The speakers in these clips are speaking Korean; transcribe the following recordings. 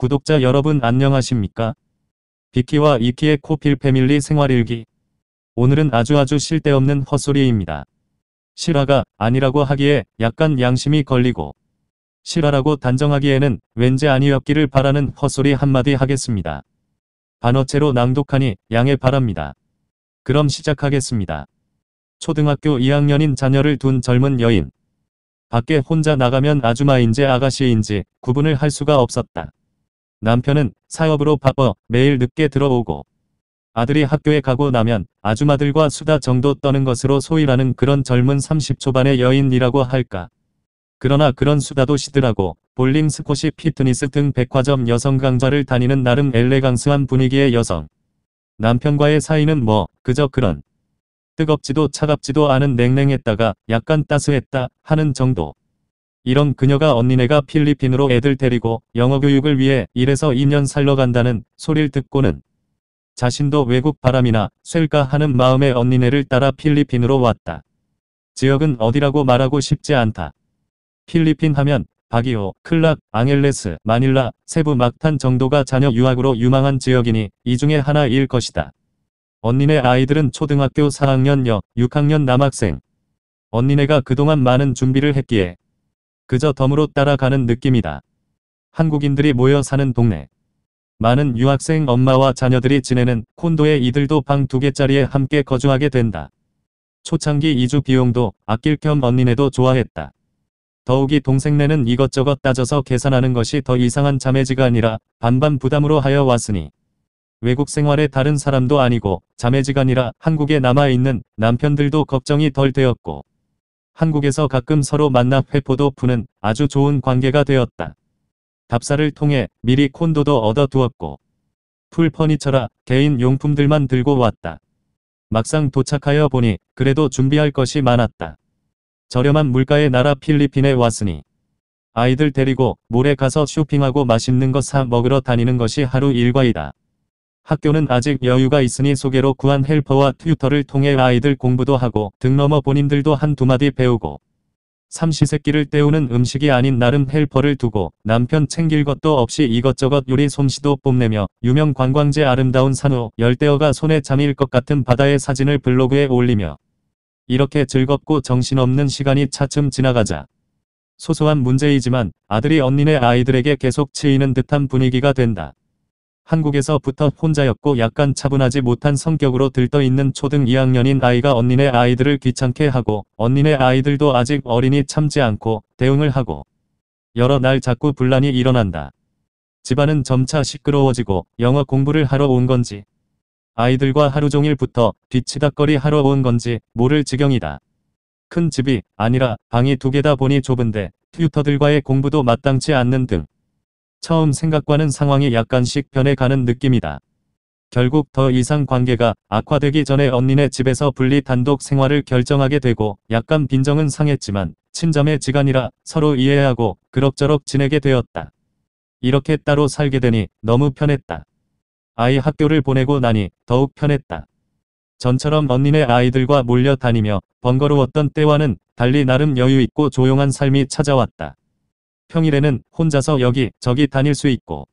구독자 여러분 안녕하십니까? 비키와 이키의 코필 패밀리 생활일기. 오늘은 아주 쓸데없는 헛소리입니다. 실화가 아니라고 하기에 약간 양심이 걸리고 실화라고 단정하기에는 왠지 아니었기를 바라는 헛소리 한마디 하겠습니다. 반어체로 낭독하니 양해 바랍니다. 그럼 시작하겠습니다. 초등학교 2학년인 자녀를 둔 젊은 여인. 밖에 혼자 나가면 아주마인지 아가씨인지 구분을 할 수가 없었다. 남편은 사업으로 바빠 매일 늦게 들어오고 아들이 학교에 가고 나면 아주마들과 수다 정도 떠는 것으로 소일하는 그런 젊은 30초반의 여인이라고 할까. 그러나 그런 수다도 시들하고 볼링, 스쿼시, 피트니스 등 백화점 여성 강좌를 다니는 나름 엘레강스한 분위기의 여성. 남편과의 사이는 그저 그런 뜨겁지도 차갑지도 않은 냉랭했다가 약간 따스했다 하는 정도. 이런 그녀가 언니네가 필리핀으로 애들 데리고 영어 교육을 위해 1에서 2년 살러 간다는 소리를 듣고는 자신도 외국 바람이나 쐴까 하는 마음에 언니네를 따라 필리핀으로 왔다. 지역은 어디라고 말하고 싶지 않다. 필리핀 하면 바기오, 클락, 앙헬레스, 마닐라, 세부, 막탄 정도가 자녀 유학으로 유망한 지역이니 이 중에 하나일 것이다. 언니네 아이들은 초등학교 4학년 6학년 남학생. 언니네가 그동안 많은 준비를 했기에 그저 덤으로 따라가는 느낌이다. 한국인들이 모여 사는 동네. 많은 유학생 엄마와 자녀들이 지내는 콘도에 이들도 방 2개짜리에 함께 거주하게 된다. 초창기 이주 비용도 아낄 겸 언니네도 좋아했다. 더욱이 동생네는 이것저것 따져서 계산하는 것이 더 이상한 자매지간이라 반반 부담으로 하여 왔으니 외국 생활에 다른 사람도 아니고 자매지간이라 한국에 남아있는 남편들도 걱정이 덜 되었고 한국에서 가끔 서로 만나 회포도 푸는 아주 좋은 관계가 되었다. 답사를 통해 미리 콘도도 얻어두었고 풀 퍼니처라 개인 용품들만 들고 왔다. 막상 도착하여 보니 그래도 준비할 것이 많았다. 저렴한 물가의 나라 필리핀에 왔으니 아이들 데리고 몰에 가서 쇼핑하고 맛있는 거 사 먹으러 다니는 것이 하루 일과이다. 학교는 아직 여유가 있으니 소개로 구한 헬퍼와 튜터를 통해 아이들 공부도 하고 등 넘어 본인들도 한두 마디 배우고 삼시세끼를 때우는 음식이 아닌 나름 헬퍼를 두고 남편 챙길 것도 없이 이것저것 요리 솜씨도 뽐내며 유명 관광지 아름다운 산호 열대어가 손에 잠일 것 같은 바다의 사진을 블로그에 올리며 이렇게 즐겁고 정신없는 시간이 차츰 지나가자 소소한 문제이지만 아들이 언니네 아이들에게 계속 치이는 듯한 분위기가 된다. 한국에서부터 혼자였고 약간 차분하지 못한 성격으로 들떠있는 초등 2학년인 아이가 언니네 아이들을 귀찮게 하고 언니네 아이들도 아직 어리니 참지 않고 대응을 하고 여러 날 자꾸 분란이 일어난다. 집안은 점차 시끄러워지고 영어 공부를 하러 온 건지 아이들과 하루종일 붙어 뒤치다꺼리 하러 온 건지 모를 지경이다. 큰 집이 아니라 방이 2개다 보니 좁은데 튜터들과의 공부도 마땅치 않는 등 처음 생각과는 상황이 약간씩 변해가는 느낌이다. 결국 더 이상 관계가 악화되기 전에 언니네 집에서 분리 단독 생활을 결정하게 되고 약간 빈정은 상했지만 친자매 지간이라 서로 이해하고 그럭저럭 지내게 되었다. 이렇게 따로 살게 되니 너무 편했다. 아이 학교를 보내고 나니 더욱 편했다. 전처럼 언니네 아이들과 몰려다니며 번거로웠던 때와는 달리 나름 여유있고 조용한 삶이 찾아왔다. 평일에는 혼자서 여기저기 다닐 수 있고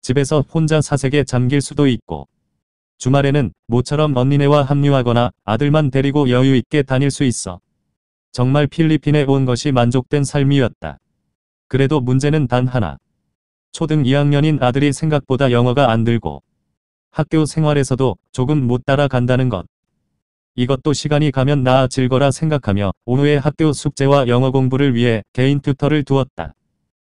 집에서 혼자 사색에 잠길 수도 있고 주말에는 모처럼 언니네와 합류하거나 아들만 데리고 여유있게 다닐 수 있어 정말 필리핀에 온 것이 만족된 삶이었다. 그래도 문제는 단 하나. 초등 2학년인 아들이 생각보다 영어가 안 들고 학교 생활에서도 조금 못 따라간다는 것. 이것도 시간이 가면 나아질 거라 생각하며 오후에 학교 숙제와 영어 공부를 위해 개인 튜터를 두었다.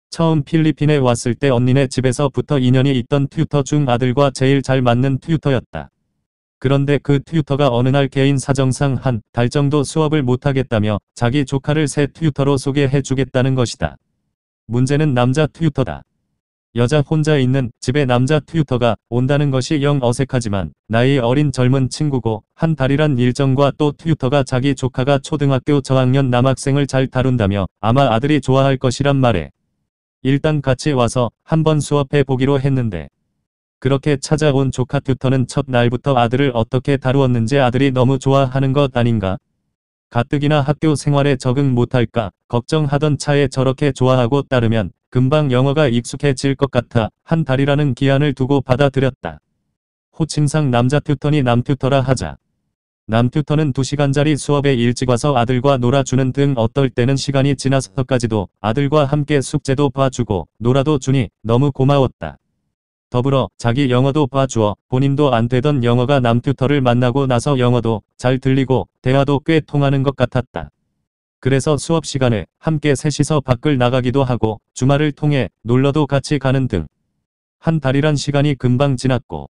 처음 필리핀에 왔을 때 언니네 집에서부터 인연이 있던 튜터 중 아들과 제일 잘 맞는 튜터였다. 그런데 그 튜터가 어느 날 개인 사정상 한 달 정도 수업을 못하겠다며 자기 조카를 새 튜터로 소개해주겠다는 것이다. 문제는 남자 튜터다. 여자 혼자 있는 집에 남자 튜터가 온다는 것이 영 어색하지만 나이 어린 젊은 친구고 한 달이란 일정과 또 튜터가 자기 조카가 초등학교 저학년 남학생을 잘 다룬다며 아마 아들이 좋아할 것이란 말에 일단 같이 와서 한번 수업해 보기로 했는데 그렇게 찾아온 조카 튜터는 첫 날부터 아들을 어떻게 다루었는지 아들이 너무 좋아하는 것 아닌가? 가뜩이나 학교 생활에 적응 못할까 걱정하던 차에 저렇게 좋아하고 따르면 금방 영어가 익숙해질 것 같아 한 달이라는 기한을 두고 받아들였다. 호칭상 남자 튜터니 남 튜터라 하자. 남 튜터는 2시간짜리 수업에 일찍 와서 아들과 놀아주는 등 어떨 때는 시간이 지나서까지도 아들과 함께 숙제도 봐주고 놀아도 주니 너무 고마웠다. 더불어 자기 영어도 봐주어 본인도 안 되던 영어가 남 튜터를 만나고 나서 영어도 잘 들리고 대화도 꽤 통하는 것 같았다. 그래서 수업 시간에 함께 셋이서 밖을 나가기도 하고 주말을 통해 놀러도 같이 가는 등 한 달이란 시간이 금방 지났고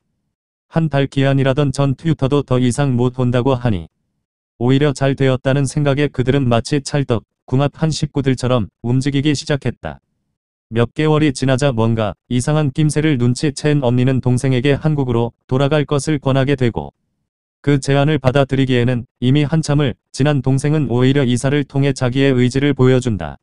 한 달 기한이라던 전 튜터도 더 이상 못 온다고 하니 오히려 잘 되었다는 생각에 그들은 마치 찰떡 궁합한 식구들처럼 움직이기 시작했다. 몇 개월이 지나자 뭔가 이상한 낌새를 눈치챈 언니는 동생에게 한국으로 돌아갈 것을 권하게 되고 그 제안을 받아들이기에는 이미 한참을 지난 동생은 오히려 이사를 통해 자기의 의지를 보여준다.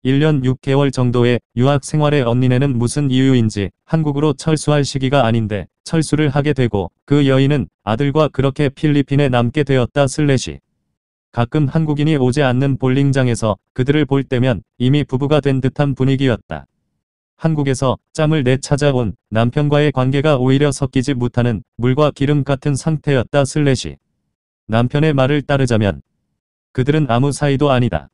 1년 6개월 정도의 유학 생활에 언니네는 무슨 이유인지 한국으로 철수할 시기가 아닌데 철수를 하게 되고 그 여인은 아들과 그렇게 필리핀에 남게 되었다. 가끔 한국인이 오지 않는 볼링장에서 그들을 볼 때면 이미 부부가 된 듯한 분위기였다. 한국에서 짬을 내 찾아온 남편과의 관계가 오히려 섞이지 못하는 물과 기름 같은 상태였다. 남편의 말을 따르자면 그들은 아무 사이도 아니다.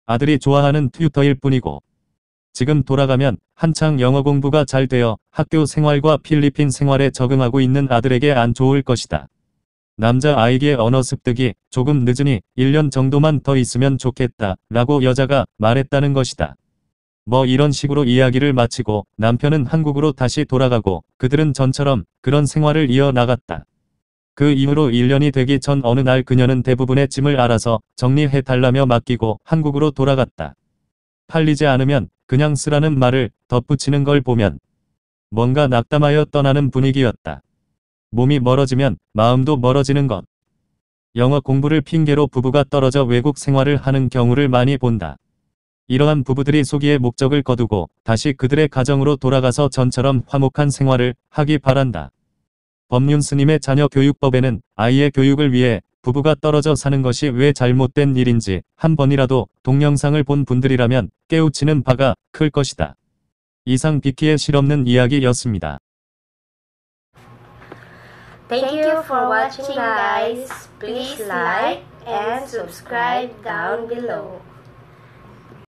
아들이 좋아하는 튜터일 뿐이고 지금 돌아가면 한창 영어 공부가 잘 되어 학교 생활과 필리핀 생활에 적응하고 있는 아들에게 안 좋을 것이다. 남자 아이의 언어 습득이 조금 늦으니 1년 정도만 더 있으면 좋겠다 라고 여자가 말했다는 것이다. 뭐 이런 식으로 이야기를 마치고 남편은 한국으로 다시 돌아가고 그들은 전처럼 그런 생활을 이어나갔다. 그 이후로 1년이 되기 전 어느 날 그녀는 대부분의 짐을 알아서 정리해달라며 맡기고 한국으로 돌아갔다. 팔리지 않으면 그냥 쓰라는 말을 덧붙이는 걸 보면 뭔가 낙담하여 떠나는 분위기였다. 몸이 멀어지면 마음도 멀어지는 것. 영어 공부를 핑계로 부부가 떨어져 외국 생활을 하는 경우를 많이 본다. 이러한 부부들이 소기의 목적을 거두고 다시 그들의 가정으로 돌아가서 전처럼 화목한 생활을 하기 바란다. 법륜 스님의 자녀 교육법에는 아이의 교육을 위해 부부가 떨어져 사는 것이 왜 잘못된 일인지 한 번이라도 동영상을 본 분들이라면 깨우치는 바가 클 것이다. 이상 비키의 실없는 이야기였습니다. Thank you for watching guys. Please like and subscribe down below.